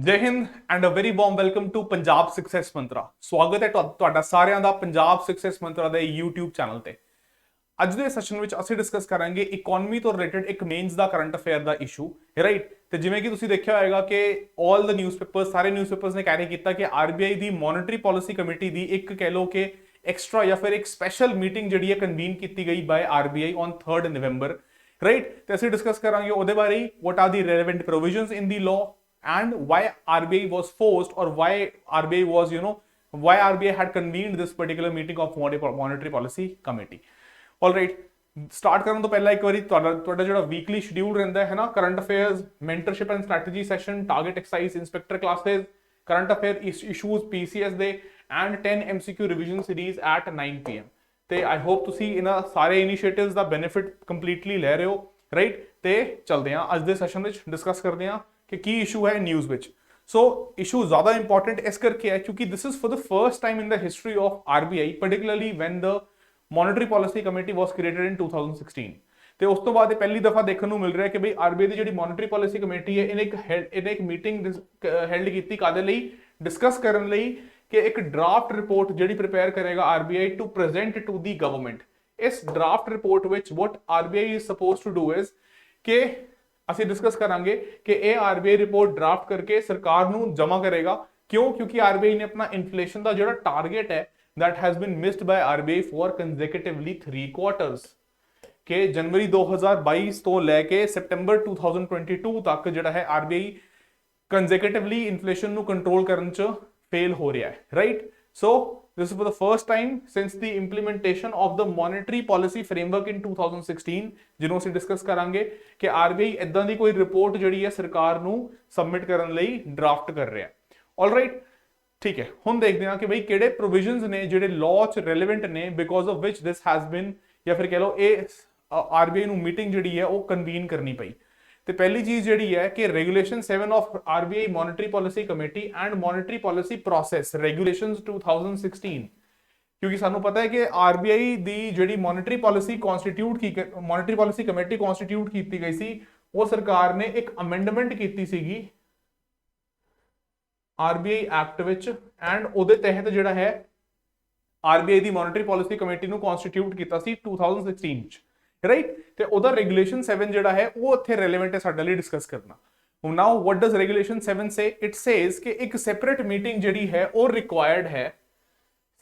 ਜੈ ਹਿੰਦ and a very warm welcome to Punjab success mantra. ਸਵਾਗਤ ਹੈ ਤੁਹਾਡਾ ਸਾਰਿਆਂ ਦਾ ਪੰਜਾਬ ਸਕਸੈਸ ਮੰਤਰਾ ਦੇ YouTube ਚੈਨਲ ਤੇ। ਅੱਜ ਦੇ ਸੈਸ਼ਨ ਵਿੱਚ ਅਸੀਂ ਡਿਸਕਸ ਕਰਾਂਗੇ ਇਕਨੋਮੀ ਤੋਂ ਰਿਲੇਟਡ ਇੱਕ ਮੇਨਸ ਦਾ ਕਰੰਟ ਅਫੇਅਰ ਦਾ ਇਸ਼ੂ, ਰਾਈਟ। ਤੇ ਜਿਵੇਂ ਕਿ ਤੁਸੀਂ ਦੇਖਿਆ ਹੋਏਗਾ ਕਿ ਆਲ ਦ ਨਿਊਜ਼ਪੇਪਰਸ, ਸਾਰੇ ਨਿਊਜ਼ਪੇਪਰਸ ਨੇ ਕੈਰੀ ਕੀਤਾ ਕਿ ਆਰਬੀਆਈ ਦੀ ਮੋਨਿਟਰੀ ਪਾਲਿਸੀ ਕਮੇਟੀ ਦੀ ਇੱਕ ਕਹਿ ਲਓ ਕਿ ਐਕਸਟਰਾ ਜਾਂ ਫਿਰ ਇੱਕ ਸਪੈਸ਼ਲ ਮੀਟਿੰਗ ਜਿਹੜੀ ਹੈ ਕਨਵੀਨ ਕੀਤੀ ਗਈ ਬਾय ਆਰਬੀਆਈ ਔਨ 3 ਨਵੰਬਰ, ਰਾਈਟ। ਤੇ ਅਸੀਂ ਡਿਸਕਸ ਕਰਾਂਗੇ ਉਹਦੇ ਬਾਰੇ, what are the relevant provisions in the law and why RBI was forced, or why RBI was, why RBI had convened this particular meeting of monetary policy committee. All right, start ਕਰਨ ਤੋਂ ਪਹਿਲਾਂ ਇੱਕ ਵਾਰੀ ਤੁਹਾਡਾ ਜਿਹੜਾ weekly schedule ਰਹਿੰਦਾ ਹੈ ਨਾ, current affairs, mentorship and strategy session, target exercise, inspector classes, current affair issues PCS ਦੇ and 10 MCQ revision series at 9 PM। ਤੇ ਆਈ ਹੋਪ ਤੁਸੀਂ ਇਹਨਾਂ ਸਾਰੇ ਇਨੀਸ਼ੀਏਟਿਵਸ ਦਾ ਬੈਨੀਫਿਟ ਕੰਪਲੀਟਲੀ ਲੈ ਰਹੇ ਹੋ, ਰਾਈਟ। ਤੇ ਚਲਦੇ ਹਾਂ ਅੱਜ ਦੇ ਸੈਸ਼ਨ ਵਿੱਚ ਡਿਸਕਸ ਕਰਦੇ ਹਾਂ कि की इशू है न्यूज़ विच। सो इशू ज़्यादा इंपॉर्टेंट इस करके है क्योंकि this is for the first time in the history of RBI, particularly when the monetary policy committee was created in 2016। ਤੇ ਉਸ ਤੋਂ ਬਾਅਦ ਪਹਿਲੀ ਦਫਾ ਦੇਖਣ ਨੂੰ ਮਿਲ ਰਿਹਾ ਕਿ ਬਈ ਆਰਬੀਆਈ ਦੀ ਜਿਹੜੀ ਮੋਨਿਟਰੀ ਪਾਲਿਸੀ ਕਮੇਟੀ ਹੈ ਇਹਨੇ ਇੱਕ ਮੀਟਿੰਗ ਹੈਲਡ ਕੀਤੀ ਕਾਦੇ ਲਈ, ਡਿਸਕਸ ਕਰਨ ਲਈ ਕਿ ਇੱਕ ਡਰਾਫਟ ਰਿਪੋਰਟ ਜਿਹੜੀ ਪ੍ਰਿਪੇਅਰ ਕਰੇਗਾ RBI to present to the government. ਇਸ ਡਰਾਫਟ ਰਿਪੋਰਟ ਵਿੱਚ what RBI is supposed to do is ਕਿ ਅਸੀਂ ਡਿਸਕਸ ਕਰਾਂਗੇ ਕਿ ਇਹ ਆਰਬੀਆਈ ਰਿਪੋਰਟ ਡਰਾਫਟ ਕਰਕੇ ਸਰਕਾਰ ਨੂੰ ਜਮ੍ਹਾਂ ਕਰੇਗਾ। ਕਿਉਂ? ਕਿਉਂਕਿ ਆਰਬੀਆਈ ਨੇ ਆਪਣਾ ਇਨਫਲੇਸ਼ਨ ਦਾ ਜਿਹੜਾ ਟਾਰਗੇਟ ਹੈ that has been missed by RBI for consecutively 3 quarters, ਕਿ ਜਨਵਰੀ 2022 ਤੋਂ ਲੈ ਕੇ ਸਤੰਬਰ 2022 ਤੱਕ ਜਿਹੜਾ ਹੈ ਆਰਬੀਆਈ ਕੰਜ਼ੈਕਟਿਵਲੀ ਇਨਫਲੇਸ਼ਨ ਨੂੰ ਕੰਟਰੋਲ ਕਰਨ ਚ ਫੇਲ ਹੋ ਰਿਹਾ ਹੈ, right. So this is for the first time since the implementation of the monetary policy framework in 2016, ਜਿਹਨੂੰ ਅਸੀਂ ਡਿਸਕਸ ਕਰਾਂਗੇ ਕਿ ਆਰਬੀਆਈ ਇਦਾਂ ਦੀ ਕੋਈ ਰਿਪੋਰਟ ਜਿਹੜੀ ਹੈ ਸਰਕਾਰ ਨੂੰ ਸਬਮਿਟ ਕਰਨ ਲਈ ਡਰਾਫਟ ਕਰ ਰਿਹਾ ਹੈ। ਆਲਰਾਈਟ, ਠੀਕ ਹੈ। ਹੁਣ ਦੇਖਦੇ ਹਾਂ ਕਿ ਬਈ ਕਿਹੜੇ ਪ੍ਰੋਵੀਜ਼ਨਸ ਨੇ ਜਿਹੜੇ ਲਾਅ ਚ ਰੈਲੇਵੈਂਟ ਨੇ because of which this has been, ਜਾਂ ਫਿਰ ਕਹਿ ਲਓ ਇਹ ਆਰਬੀਆਈ ਨੂੰ ਮੀਟਿੰਗ ਜਿਹੜੀ ਹੈ ਉਹ ਕਨਵੀਨ ਕਰਨੀ ਪਈ। ਤੇ ਪਹਿਲੀ ਚੀਜ਼ ਜਿਹੜੀ ਹੈ ਕਿ regulation 7 of RBI monetary policy committee and monetary policy process regulations 2016, ਕਿਉਂਕਿ ਸਾਨੂੰ ਪਤਾ ਹੈ ਕਿ ਆਰਬੀਆਈ ਦੀ ਜਿਹੜੀ monetary policy monetary policy committee constitute ਕੀਤੀ ਗਈ ਸੀ, ਉਹ ਸਰਕਾਰ ਨੇ ਇੱਕ ਅਮੈਂਡਮੈਂਟ ਕੀਤੀ ਸੀਗੀ ਆਰਬੀਆਈ ਐਕਟ ਵਿੱਚ, ਐਂਡ ਉਹਦੇ ਤਹਿਤ ਜਿਹੜਾ ਹੈ ਆਰਬੀਆਈ ਦੀ ਮੋਨਿਟਰੀ ਪਾਲਿਸੀ ਕਮੇਟੀ ਨੂੰ ਕਨਸਟੀਟਿਊਟ ਕੀਤਾ ਸੀ 2016 ਚ, ਰਾਈਟ। ਤੇ ਉਹਦਾ ਰੈਗੂਲੇਸ਼ਨ 7 ਜਿਹੜਾ ਹੈ ਉਹ ਇੱਥੇ ਰੈਲੇਵੈਂਟ ਹੈ ਸਾਡੇ ਲਈ ਡਿਸਕਸ ਕਰਨਾ। ਹੁਣ now what does regulation 7 say? It says ਕਿ ਇੱਕ ਸੈਪਰੇਟ ਮੀਟਿੰਗ ਜਿਹੜੀ ਹੈ ਉਹ ਰਿਕੁਆਇਰਡ ਹੈ।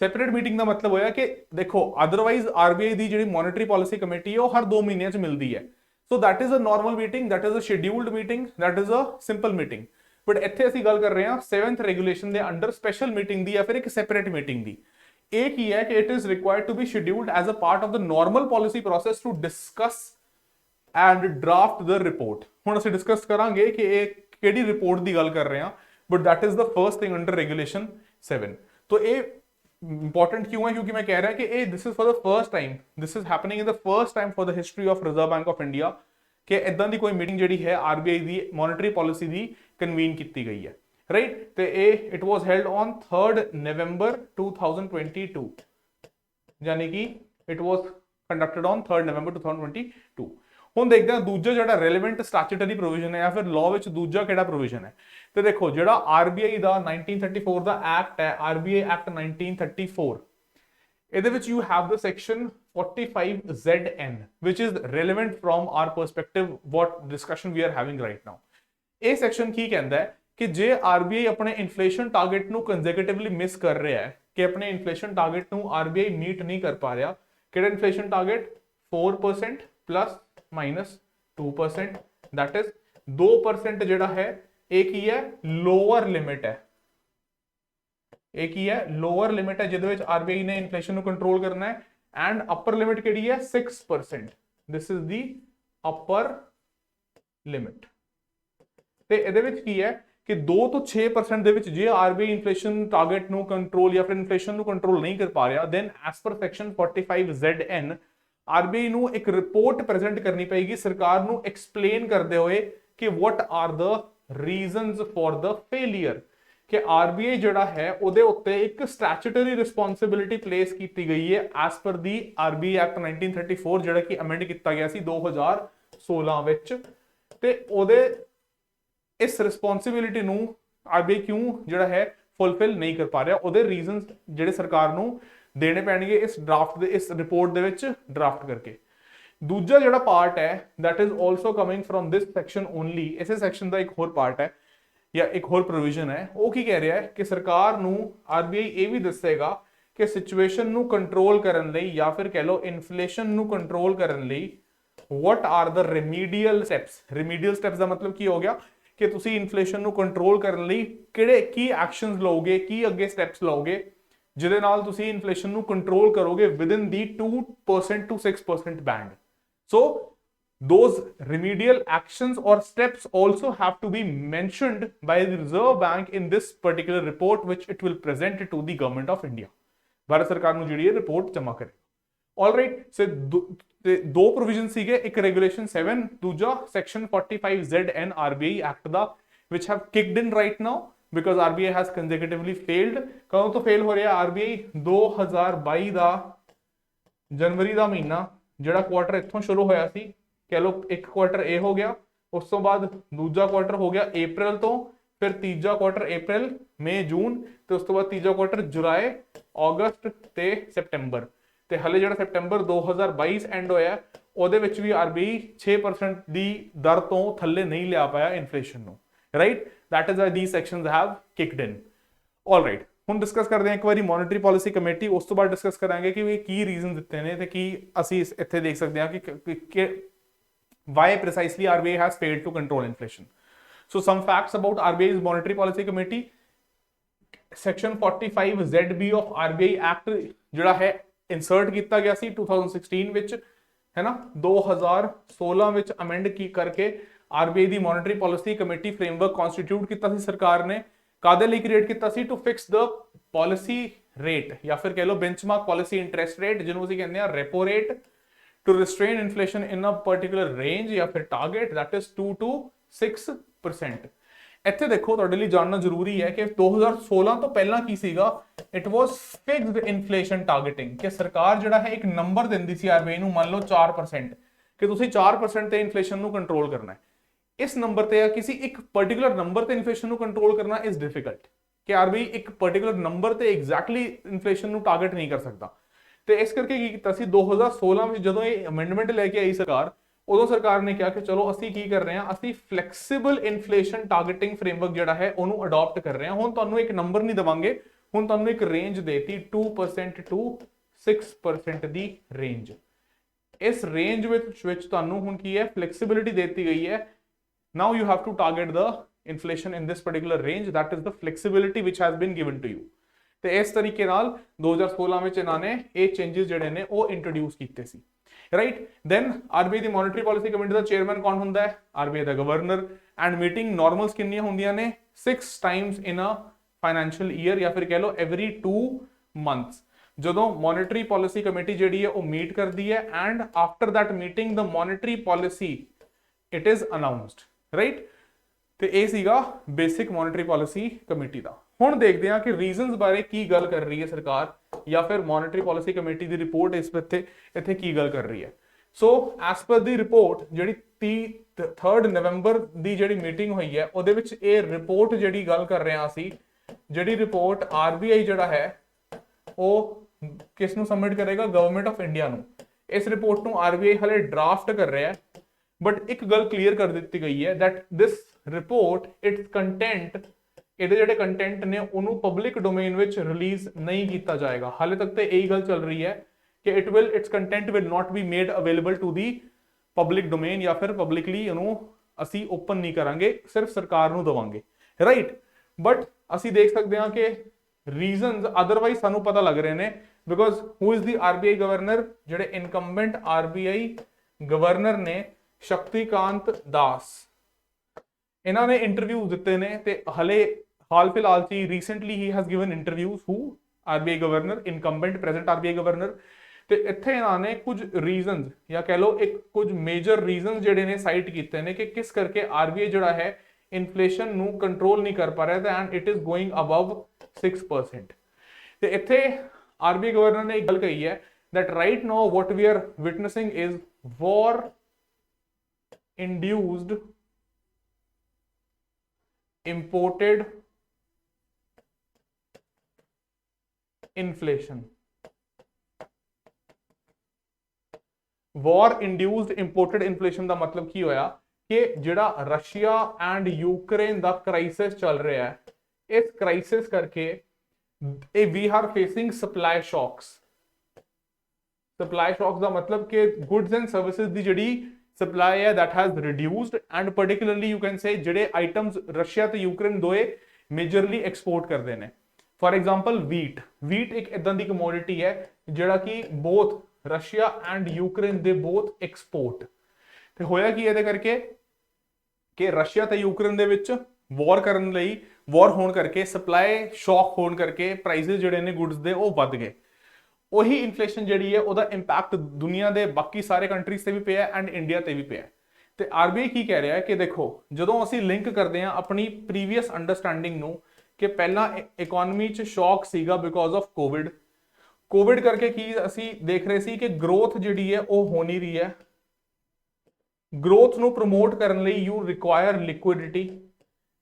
ਸੈਪਰੇਟ ਮੀਟਿੰਗ ਦਾ ਮਤਲਬ ਹੋਇਆ ਕਿ ਦੇਖੋ ਅਦਰਵਾਈਜ਼ ਆਰਬੀਆਈ ਦੀ ਜਿਹੜੀ ਮੋਨਿਟਰੀ ਪਾਲਿਸੀ ਕਮੇਟੀ ਹੈ ਉਹ ਹਰ 2 ਮਹੀਨਿਆਂ ਚ ਮਿਲਦੀ ਹੈ। So that is a normal meeting, that is a scheduled meeting, that is a simple meeting. But ਇੱਥੇ ਅਸੀਂ ਗੱਲ ਕਰ ਰਹੇ ਹਾਂ 7th ਰੈਗੂਲੇਸ਼ਨ ਦੇ ਅੰਡਰ ਸਪੈਸ਼ਲ ਮੀਟਿੰਗ ਦੀ ਜਾਂ ਫਿਰ ਇੱਕ ਸੈਪਰੇਟ ਮੀਟਿੰਗ ਦੀ। ਇਹ ਕੀ ਹੈ ਕਿ it is required to be scheduled as a part of the normal policy process to discuss and draft the report. ਹੁਣ ਅਸੀਂ ਡਿਸਕਸ ਕਰਾਂਗੇ ਕਿ ਇਹ ਕਿਹੜੀ ਰਿਪੋਰਟ ਦੀ ਗੱਲ ਕਰ ਰਹੇ ਹਾਂ, but that is the first thing under regulation 7। तो ये इंपॉर्टेंट क्यों है? क्योंकि मैं कह रहा है कि this is for the first time, this is happening in the first time for the history of reserve bank of India कि इदां दी कोई मीटिंग जिहड़ी है आरबीआई दी मॉनेटरी पॉलिसी दी कन्वीन की गई है, राइट। तो ये इट वाज हेल्ड ऑन 3 नवंबर 2022, यानी कि इट वाज कंडक्टेड ऑन 3 नवंबर 2022। ਹੁਣ ਦੇਖਦੇ ਹਾਂ ਦੂਜਾ ਜਿਹੜਾ ਰੈਲੇਵੈਂਟ ਸਟੈਚੂਟਰੀ ਪ੍ਰੋਵੀਜ਼ਨ ਹੈ ਜਾਂ ਫਿਰ ਲਾਅ ਵਿੱਚ ਦੂਜਾ ਕਿਹੜਾ ਪ੍ਰੋਵੀਜ਼ਨ ਹੈ। ਤੇ ਦੇਖੋ ਜਿਹੜਾ ਆਰਬੀਆਈ ਦਾ 1934 ਦਾ ਐਕਟ ਹੈ, ਆਰਬੀਆਈ ਐਕਟ 1934, ਇਹਦੇ ਵਿੱਚ you have the section 45ZN which is relevant from our perspective what discussion we are having right now। ਇਹ ਸੈਕਸ਼ਨ ਕੀ ਕਹਿੰਦਾ ਹੈ ਕਿ ਜੇ ਆਰਬੀਆਈ ਆਪਣੇ ਇਨਫਲੇਸ਼ਨ ਟਾਰਗੇਟ ਨੂੰ ਕੰਜ਼ੈਕਟਿਵਲੀ ਮਿਸ ਕਰ ਰਿਹਾ ਹੈ, ਕਿ ਆਪਣੇ ਇਨਫਲੇਸ਼ਨ ਟਾਰਗੇਟ ਨੂੰ ਆਰਬੀਆਈ ਮੀਟ ਨਹੀਂ ਕਰ ਪਾ ਰਿਹਾ, ਕਿਹੜਾ inflation target 4% plus minus 2%, that is 2% ਜਿਹੜਾ ਹੈ ਇਹ ਕੀ ਹੈ, ਲੋਅਰ ਲਿਮਿਟ ਹੈ। ਇਹ ਕੀ ਹੈ, ਲੋਅਰ ਲਿਮਿਟ ਹੈ ਜਿਹਦੇ ਵਿੱਚ ਆਰਬੀਆਈ ਨੇ ਇਨਫਲੇਸ਼ਨ ਨੂੰ ਕੰਟਰੋਲ ਕਰਨਾ ਹੈ। ਐਂਡ ਅਪਰ ਲਿਮਿਟ ਕਿਹੜੀ ਹੈ? 6%, this is the upper limit. ਤੇ ਇਹਦੇ ਵਿੱਚ ਕੀ ਹੈ ਕਿ 2 ਤੋਂ 6% ਦੇ ਵਿੱਚ ਜੇ ਆਰਬੀਆਈ ਇਨਫਲੇਸ਼ਨ ਟਾਰਗੇਟ ਨੂੰ ਕੰਟਰੋਲ ਜਾਂ ਫਿਰ ਇਨਫਲੇਸ਼ਨ ਨੂੰ ਕੰਟਰੋਲ ਨਹੀਂ ਕਰ ਪਾ ਰਿਹਾ, then as per section 45ZN RBI ਨੂੰ ਇੱਕ ਰਿਪੋਰਟ ਪ੍ਰੈਜ਼ੈਂਟ ਕਰਨੀ ਪਏਗੀ ਸਰਕਾਰ ਨੂੰ, ਐਕਸਪਲੇਨ ਕਰਦੇ ਹੋਏ ਕਿ what are the reasons for the failure, ਕਿ ਆਰਬੀਆਈ ਜਿਹੜਾ ਹੈ ਉਹਦੇ ਉੱਤੇ ਇੱਕ ਸਟੈਚੂਟਰੀ ਰਿਸਪੌਂਸਿਬਿਲਿਟੀ ਪਲੇਸ ਕੀਤੀ ਗਈ ਹੈ ਐਸ ਪਰ ਦੀ ਆਰਬੀਆਈ ਐਕਟ 1934 ਜਿਹੜਾ ਕਿ ਅਮੈਂਡ ਕੀਤਾ ਗਿਆ ਸੀ 2016 ਵਿੱਚ। ਤੇ ਉਹਦੇ ਇਸ ਰਿਸਪੌਂਸਿਬਿਲਿਟੀ ਨੂੰ ਆਰਬੀਆਈ ਕਿਉਂ ਜਿਹੜਾ ਹੈ ਫੁੱਲਫਿਲ ਨਹੀਂ ਕਰ ਪਾ ਰਿਹਾ, ਉਹਦੇ ਰੀਜ਼ਨਸ ਜਿਹੜੇ ਸਰਕਾਰ ਨੂੰ ਦੇਣੇ ਪੈਣਗੇ ਇਸ ਡਰਾਫਟ ਦੇ, ਇਸ ਰਿਪੋਰਟ ਦੇ ਵਿੱਚ ਡਰਾਫਟ ਕਰਕੇ। ਦੂਜਾ ਜਿਹੜਾ ਪਾਰਟ ਹੈ that is also coming from this section only, ਇਸੇ ਸੈਕਸ਼ਨ ਦਾ ਇੱਕ ਹੋਰ ਪਾਰਟ ਹੈ ਜਾਂ ਇੱਕ ਹੋਰ ਪ੍ਰੋਵੀਜ਼ਨ ਹੈ, ਉਹ ਕੀ ਕਹਿ ਰਿਹਾ ਹੈ ਕਿ ਸਰਕਾਰ ਨੂੰ ਆਰਬੀਆਈ ਇਹ ਵੀ ਦੱਸੇਗਾ ਕਿ ਸਿਚੁਏਸ਼ਨ ਨੂੰ ਕੰਟਰੋਲ ਕਰਨ ਲਈ ਜਾਂ ਫਿਰ ਕਹਿ ਲਓ ਇਨਫਲੇਸ਼ਨ ਨੂੰ ਕੰਟਰੋਲ ਕਰਨ ਲਈ what are the remedial steps। remedial steps ਦਾ ਮਤਲਬ ਕੀ ਹੋ ਗਿਆ ਕਿ ਤੁਸੀਂ ਇਨਫਲੇਸ਼ਨ ਨੂੰ ਕੰਟਰੋਲ ਕਰਨ ਲਈ ਕਿਹੜੇ ਕੀ ਐਕਸ਼ਨਸ ਲਓਗੇ, ਕੀ ਅੱਗੇ ਸਟੈਪਸ ਲਓਗੇ ਜਿਹਦੇ ਨਾਲ ਤੁਸੀਂ ਇਨਫਲੇਸ਼ਨ ਨੂੰ ਕੰਟਰੋਲ ਕਰੋਗੇ within the 2% to 6% band। So those remedial actions or steps also have to be mentioned by the Reserve Bank in this particular report which it will present to the government of India। Bharat सरकार ਨੂੰ ਜਿਹੜੀ ਇਹ report ਜਮ੍ਹਾਂ ਕਰੇ। Alright, so ਦੋ provision ਸੀਗੇ, ਇੱਕ regulation 7, ਦੂਜਾ section 45ZN RBI act the which have kicked in right now because RBI has consecutively failed। ਕਦੋਂ ਤੋਂ ਫੇਲ ਹੋ ਰਿਹਾ RBI? 2022 ਦਾ ਜਨਵਰੀ ਦਾ ਮਹੀਨਾ ਜਿਹੜਾ ਕੁਆਟਰ ਇੱਥੋਂ ਸ਼ੁਰੂ ਹੋਇਆ ਸੀ, ਕਹ ਲਓ ਇੱਕ ਕੁਆਟਰ ਇਹ ਹੋ ਗਿਆ, ਉਸ ਤੋਂ ਬਾਅਦ ਦੂਜਾ ਕੁਆਟਰ ਹੋ ਗਿਆ April ਤੋਂ, ਫਿਰ ਤੀਜਾ ਕੁਆਟਰ April, May, June ਤੇ ਉਸ ਤੋਂ ਬਾਅਦ ਤੀਜਾ ਕੁਆਟਰ July, August ਤੇ September। ਤੇ ਹਲੇ ਜਿਹੜਾ September 2022 ਐਂਡ ਹੋਇਆ ਉਹਦੇ ਵਿੱਚ ਵੀ RBI 6% ਦੀ ਦਰ ਤੋਂ ਥੱਲੇ ਨਹੀਂ ਲਿਆ ਪਾਇਆ ਇਨਫਲੇਸ਼ਨ ਨੂੰ, right. that is why these sections have kicked in। all right, ਹੁਣ ਡਿਸਕਸ ਕਰਦੇ ਹਾਂ ਇੱਕ ਵਾਰੀ ਮੋਨਿਟਰੀ ਪਾਲਿਸੀ ਕਮੇਟੀ, ਉਸ ਤੋਂ ਬਾਅਦ ਡਿਸਕਸ ਕਰਾਂਗੇ ਕਿ ਇਹ ਕੀ ਰੀਜ਼ਨ ਦਿੱਤੇ ਨੇ ਤੇ ਕੀ ਅਸੀਂ ਇੱਥੇ ਦੇਖ ਸਕਦੇ ਹਾਂ ਕਿ why precisely RBI has failed to control inflation। so some facts about RBI's monetary policy committee। section 45ZB of RBI act ਜਿਹੜਾ ਹੈ ਇਨਸਰਟ ਕੀਤਾ ਗਿਆ ਸੀ 2016 ਵਿੱਚ, ਹੈ ਨਾ, 2016 ਵਿੱਚ ਅਮੈਂਡ ਕੀ ਕਰਕੇ RBI ਦੀ monetary policy committee framework constitute ਕੀਤਾ ਸੀ ਸਰਕਾਰ ਨੇ। ਕਾਦੇ ਲਈ ਕ੍ਰੀਏਟ ਕੀਤਾ ਸੀ? To fix the policy rate ਜਾਂ ਫਿਰ ਕਹਿ ਲਓ ਬੈਂਚਮਾਰਕ ਪਾਲਿਸੀ ਇੰਟਰਸਟ ਰੇਟ ਜਿਹਨੂੰ ਅਸੀਂ ਕਹਿੰਦੇ ਆ repo rate, to restrain inflation in a particular range ਜਾਂ ਫਿਰ ਟਾਰਗੇਟ that is 2 to 6%। ਇੱਥੇ ਦੇਖੋ ਤੁਹਾਡੇ ਲਈ ਜਾਣਨਾ ਜ਼ਰੂਰੀ ਹੈ ਕਿ 2016 ਤੋਂ ਪਹਿਲਾਂ ਕੀ ਸੀਗਾ, it was fixed inflation targeting, ਕਿ ਸਰਕਾਰ ਜਿਹੜਾ ਹੈ ਇੱਕ ਨੰਬਰ ਦਿੰਦੀ ਸੀ RBI ਨੂੰ, ਮੰਨ ਲਓ 4%, ਕਿ ਤੁਸੀਂ 4% ਤੇ ਇਨਫਲੇਸ਼ਨ ਨੂੰ ਕੰਟਰੋਲ ਕਰਨਾ ਹੈ। ਇਸ ਨੰਬਰ ਤੇ ਜਾਂ ਕਿਸੇ ਇੱਕ ਪਾਰਟਿਕੂਲਰ ਨੰਬਰ ਤੇ ਇਨਫਲੇਸ਼ਨ ਨੂੰ ਕੰਟਰੋਲ ਕਰਨਾ ਇਜ਼ ਡਿਫਿਕਲਟ, ਕਿ RBI ਇੱਕ ਪਾਰਟਿਕੂਲਰ ਨੰਬਰ ਤੇ ਐਗਜ਼ੈਕਟਲੀ ਇਨਫਲੇਸ਼ਨ ਨੂੰ ਟਾਰਗੇਟ ਨਹੀਂ ਕਰ ਸਕਦਾ। ਤੇ ਇਸ ਕਰਕੇ ਕੀ ਕੀਤਾ ਸੀ 2016 ਵਿੱਚ ਜਦੋਂ ਇਹ ਅਮੈਂਡਮੈਂਟ ਲੈ ਕੇ ਆਈ ਸਰਕਾਰ, ਉਦੋਂ ਸਰਕਾਰ ਨੇ ਕਿਹਾ ਕਿ ਚਲੋ ਅਸੀਂ ਕੀ ਕਰ ਰਹੇ ਹਾਂ, ਅਸੀਂ ਫਲੈਕਸੀਬਲ ਇਨਫਲੇਸ਼ਨ ਟਾਰਗੇਟਿੰਗ ਫਰੇਮਵਰਕ ਜਿਹੜਾ ਹੈ ਉਹਨੂੰ ਅਡਾਪਟ ਕਰ ਰਹੇ ਹਾਂ। ਹੁਣ ਤੁਹਾਨੂੰ ਇੱਕ ਨੰਬਰ ਨਹੀਂ ਦਵਾਂਗੇ, ਹੁਣ ਤੁਹਾਨੂੰ ਇੱਕ ਰੇਂਜ ਦੇਤੀ 2% to 6% ਦੀ ਰੇਂਜ। ਇਸ ਰੇਂਜ ਵਿੱਚ ਤੁਹਾਨੂੰ ਹੁਣ ਕੀ ਹੈ, ਫਲੈਕਸੀਬਿਲਿਟੀ ਦਿੱਤੀ ਗਈ ਹੈ। now you have to target the inflation in this particular range, that is the flexibility which has been given to you। ਤੇ ਇਸ ਤਰੀਕੇ ਨਾਲ 2016 ਵਿੱਚ ਇਹਨਾਂ ਨੇ ਇਹ ਚੇਂजेस ਜਿਹੜੇ ਨੇ ਉਹ ਇੰਟਰੋਡਿਊਸ ਕੀਤੇ ਸੀ, ਰਾਈਟ। ਦੈਨ RBI ਦੀ ਮੋਨਿਟਰੀ ਪਾਲਿਸੀ ਕਮੇਟੀ ਦਾ ਚੇਅਰਮੈਨ ਕੌਣ ਹੁੰਦਾ ਹੈ? RBI ਦਾ ਗਵਰਨਰ। ਐਂਡ ਮੀਟਿੰਗ ਨਾਰਮਲਸ ਕਿੰਨੀਆਂ ਹੁੰਦੀਆਂ ਨੇ? 6 times in a financial year ਜਾਂ ਫਿਰ ਕਹਿ ਲਓ every 2 months। ਜਦੋਂ ਮੋਨਿਟਰੀ ਪਾਲਿਸੀ ਕਮੇਟੀ ਜਿਹੜੀ ਹੈ ਉਹ ਮੀਟ ਕਰਦੀ ਹੈ and after that meeting the monetary policy it is announced, right. ਤੇ ਇਹ ਸੀਗਾ ਬੇਸਿਕ ਮੋਨਿਟਰੀ ਪਾਲਿਸੀ ਕਮੇਟੀ ਦਾ। ਹੁਣ ਦੇਖਦੇ ਹਾਂ ਕਿ ਰੀਜ਼ਨਸ ਬਾਰੇ ਕੀ ਗੱਲ ਕਰ ਰਹੀ ਹੈ ਸਰਕਾਰ ਜਾਂ ਫਿਰ ਮੋਨਿਟਰੀ ਪਾਲਿਸੀ ਕਮੇਟੀ ਦੀ ਰਿਪੋਰਟ ਇਸ ਇੱਥੇ ਕੀ ਗੱਲ ਕਰ ਰਹੀ ਹੈ। ਸੋ ਐਸ ਪਰ ਦੀ ਰਿਪੋਰਟ ਜਿਹੜੀ 3 ਨਵੰਬਰ ਦੀ ਜਿਹੜੀ ਮੀਟਿੰਗ ਹੋਈ ਹੈ ਉਹਦੇ ਵਿੱਚ ਇਹ ਰਿਪੋਰਟ ਜਿਹੜੀ ਗੱਲ ਕਰ ਰਹੇ ਹਾਂ ਅਸੀਂ, ਜਿਹੜੀ ਰਿਪੋਰਟ RBI ਜਿਹੜਾ ਹੈ ਉਹ ਕਿਸ ਨੂੰ ਸਬਮਿਟ ਕਰੇਗਾ? ਗਵਰਨਮੈਂਟ ਆਫ ਇੰਡੀਆ ਨੂੰ। ਇਸ ਰਿਪੋਰਟ ਨੂੰ RBI ਹਲੇ ਡਰਾਫਟ ਕਰ ਰਿਹਾ ਹੈ, ਬਟ ਇੱਕ ਗੱਲ ਕਲੀਅਰ ਕਰ ਦਿੱਤੀ ਗਈ ਹੈ that this report its content, ਇਹਦੇ ਜਿਹੜੇ ਕੰਟੈਂਟ ਨੇ ਉਹਨੂੰ ਪਬਲਿਕ ਡੋਮੇਨ ਵਿੱਚ ਰਿਲੀਜ਼ ਨਹੀਂ ਕੀਤਾ ਜਾਏਗਾ। ਹਾਲੇ ਤੱਕ ਤੇ ਇਹੀ ਗੱਲ ਚੱਲ ਰਹੀ ਹੈ ਕਿ its content will not be made available to the public domain ਜਾਂ ਫਿਰ ਪਬਲਿਕਲੀ ਇਹਨੂੰ ਅਸੀਂ ਓਪਨ ਨਹੀਂ ਕਰਾਂਗੇ, ਸਿਰਫ ਸਰਕਾਰ ਨੂੰ ਦਵਾਂਗੇ, ਰਾਈਟ। ਬਟ ਅਸੀਂ ਦੇਖ ਸਕਦੇ ਹਾਂ ਕਿ ਰੀਜ਼ਨਸ ਅਦਰਵਾਈਜ਼ ਸਾਨੂੰ ਪਤਾ ਲੱਗ ਰਹੇ ਨੇ, because who is the RBI governor? ਜਿਹੜੇ ਇਨਕੰਬੈਂਟ RBI ਗਵਰਨਰ ਨੇ ਸ਼ਕਤੀਕਾਂਤ ਦਾਸ, ਇਹਨਾਂ ਨੇ ਇੰਟਰਵਿਊ ਦਿੱਤੇ ਨੇ ਤੇ ਹਾਲ ਫਿਲਹਾਲ ਚ ਰੀਸੈਂਟਲੀ ਹੀ has given interviews. Who? RBI governor, incumbent present RBI governor. ਤੇ ਇੱਥੇ ਇਹਨਾਂ ਨੇ ਕੁਝ ਰੀਜ਼ਨਸ ਜਾਂ ਕਹਿ ਲਓ ਕੁਝ ਮੇਜਰ ਰੀਜ਼ਨਸ ਜਿਹੜੇ ਨੇ ਸਾਈਟ ਕੀਤੇ ਨੇ ਕਿ ਕਿਸ ਕਰਕੇ RBI ਜਿਹੜਾ ਹੈ ਇਨਫਲੇਸ਼ਨ ਨੂੰ ਕੰਟਰੋਲ ਨਹੀਂ ਕਰ ਪਾ ਰਿਹਾ ਤੇ and it is going above 6%। ਤੇ ਇੱਥੇ RBI ਗਵਰਨਰ ਨੇ ਇੱਕ ਗੱਲ ਕਹੀ ਹੈ that right now what we are witnessing is war induced imported inflation. War induced imported inflation का मतलब की होया कि जिहड़ा रशिया एंड यूक्रेन का क्राइसिस चल रहा है, इस क्राइसिस करके we are facing supply shocks. Supply shocks का मतलब कि गुड्स एंड सर्विसेज की जिहड़ी सप्लाई है that has reduced and particularly you can say जिहड़े आइटम्स रशिया ते यूक्रेन दोए मेजरली एक्सपोर्ट करते हैं। फॉर एग्जांपल वीट एक इदां दी कमोडिटी है जिहड़ा कि both Russia and Ukraine they both export. ते होया कि इहदे करके कि रशिया ते यूक्रेन दे विच वॉर करन लई वॉर होण करके सप्लाई शॉक होण करके प्राइसेस जिहड़े ने गुड्स दे वो वध गए। ਉਹੀ ਇਨਫਲੇਸ਼ਨ ਜਿਹੜੀ ਹੈ ਉਹਦਾ ਇੰਪੈਕਟ ਦੁਨੀਆ ਦੇ ਬਾਕੀ ਸਾਰੇ ਕੰਟਰੀਜ਼ ਤੇ ਵੀ ਪਿਆ ਐਂਡ ਇੰਡੀਆ ਤੇ ਵੀ ਪਿਆ। ਤੇ ਆਰਬੀਆਈ ਕੀ ਕਹਿ ਰਿਹਾ ਹੈ ਕਿ ਦੇਖੋ ਜਦੋਂ ਅਸੀਂ ਲਿੰਕ ਕਰਦੇ ਹਾਂ ਆਪਣੀ ਪ੍ਰੀਵੀਅਸ ਅੰਡਰਸਟੈਂਡਿੰਗ ਨੂੰ ਕਿ ਪਹਿਲਾਂ ਇਕਨੋਮੀ 'ਚ ਸ਼ੌਕ ਸੀਗਾ ਬਿਕੋਜ਼ ਆਫ ਕੋਵਿਡ ਕਰਕੇ ਕੀ ਅਸੀਂ ਦੇਖ ਰਹੇ ਸੀ ਕਿ ਗਰੋਥ ਜਿਹੜੀ ਹੈ ਉਹ ਹੋ ਨਹੀਂ ਰਹੀ ਹੈ। ਗਰੋਥ ਨੂੰ ਪ੍ਰਮੋਟ ਕਰਨ ਲਈ ਯੂ ਰਿਕੁਆਇਰ ਲਿਕੁਇਡਿਟੀ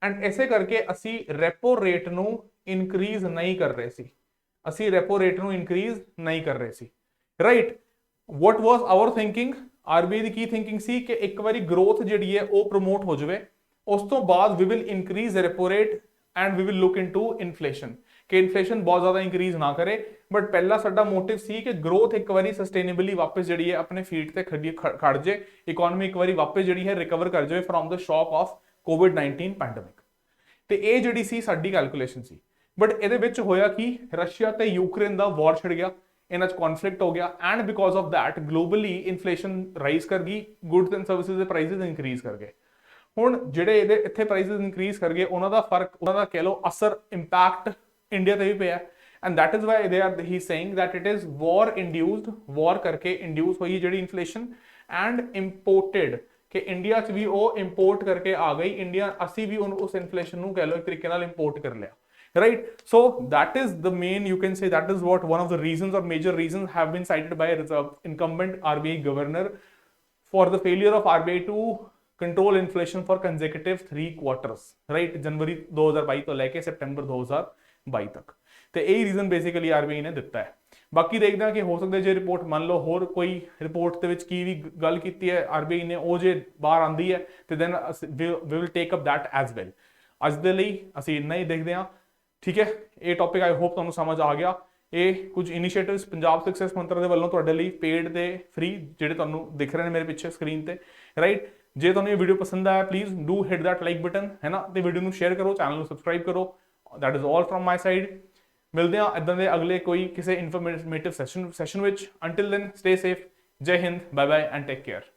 ਐਂਡ ਇਸੇ ਕਰਕੇ ਅਸੀਂ ਰੈਪੋ ਰੇਟ ਨੂੰ ਇਨਕਰੀਜ਼ ਨਹੀਂ ਕਰ ਰਹੇ ਸੀ। ਅਸੀਂ ਰੈਪੋ ਰੇਟ ਨੂੰ ਇਨਕਰੀਜ਼ ਨਹੀਂ ਕਰ ਰਹੇ ਸੀ। ਰਾਈਟ, ਵਾਟ ਵਾਸ ਆਵਰ ਥਿੰਕਿੰਗ? ਆਰਬੀਆਈ ਦੀ ਕੀ ਥਿੰਕਿੰਗ ਸੀ ਕਿ ਇੱਕ ਵਾਰੀ ਗਰੋਥ ਜਿਹੜੀ ਹੈ ਉਹ ਪ੍ਰਮੋਟ ਹੋ ਜਾਵੇ, ਉਸ ਤੋਂ ਬਾਅਦ we will increase repo rate and we will look into inflation, ਕਿ ਇਨਫਲੇਸ਼ਨ ਬਹੁਤ ਜ਼ਿਆਦਾ ਇਨਕਰੀਜ਼ ਨਾ ਕਰੇ। ਬਟ ਪਹਿਲਾ ਸਾਡਾ ਮੋਟਿਵ ਸੀ ਕਿ ਗਰੋਥ ਇੱਕ ਵਾਰੀ ਸਸਟੇਨੇਬਲੀ ਵਾਪਸ ਜਿਹੜੀ ਹੈ ਆਪਣੇ ਫੀਟ ਤੇ ਖੜ ਜੇ, ਇਕਨੋਮੀ ਇੱਕ ਵਾਰੀ ਵਾਪਸ ਜਿਹੜੀ ਹੈ ਰਿਕਵਰ ਕਰ ਜਾਵੇ ਫਰੋਮ ਦ ਸ਼ੌਕ ਆਫ ਕੋਵਿਡ-19 ਪੈਂਡੇਮਿਕ। ਤੇ ਇਹ ਜਿਹੜੀ ਸੀ ਸਾਡੀ ਕੈਲਕੂਲੇਸ਼ਨ ਸੀ। बट ये होया कि रशिया ते यूक्रेन का वॉर छिड़ गया, इन्हां च कॉन्फ्लिक्ट हो गया and because of that globally inflation rise कर गई, गुड्स एंड सर्विसेज के प्राइसेस इंक्रीज कर गए। हुण जिहड़े इहदे इत्थे प्राइसेस इंक्रीज कर गए उन्हां दा फर्क, उन्हां दा कह लो असर इंपैक्ट इंडिया ते भी पिया and that is why they are he saying that it is war induced, war करके इंड्यूस हुई जिहड़ी इन्फ्लेशन एंड इंपोर्टेड, कि इंडिया च भी वो इंपोर्ट करके आ गई, इंडिया असी भी उस इन्फ्लेशन नूं कह लो एक तरीके नाल इंपोर्ट कर लिया। Right, so that is the main, you can say that is what one of the reasons or major reasons have been cited by incumbent RBI governor for the failure of RBI to control inflation for consecutive 3 quarters, right, जनवरी 2022 तो लेके सितंबर 2022 तक। ਤੇ ਇਹ reason basically RBI ਨੇ ਦਿੱਤਾ ਹੈ। ਬਾਕੀ ਦੇਖਦੇ ਹਾਂ ਕਿ ਹੋ ਸਕਦਾ ਜੇ ਰਿਪੋਰਟ ਮੰਨ ਲਓ ਹੋਰ ਕੋਈ ਰਿਪੋਰਟ ਦੇ ਵਿੱਚ ਕੀ ਵੀ ਗੱਲ ਕੀਤੀ ਹੈ ਆਰਬੀਆਈ ਨੇ ਉਹ ਜੇ ਬਾਹਰ ਆਂਦੀ ਹੈ ਤੇ then we will take up that as well. ਅੱਜ ਦੇ ਲਈ ਅਸੀਂ ਇੰਨਾ ਹੀ ਦੇਖਦੇ ਹਾਂ। ठीक है, ये टॉपिक आई होप तुहानू समझ आ गया। ये कुछ इनिशिएटिव्स पंजाब सक्सैस मंत्र के वालों तुहाडे लई पेड ते फ्री जिहड़े तुहानू दिख रहे हैं मेरे पिछे स्क्रीन ते, राइट। जे तुहानू ये वीडियो पसंद आया please do hit that like button, है ना, ते वीडियो नू शेयर करो, चैनल नू सबसक्राइब करो। That is all from my side. मिलते हैं इदां दे अगले कोई किसी इन्फॉर्मेटिव सैशन विच। Until then stay safe, Jai Hind, bye bye and take care.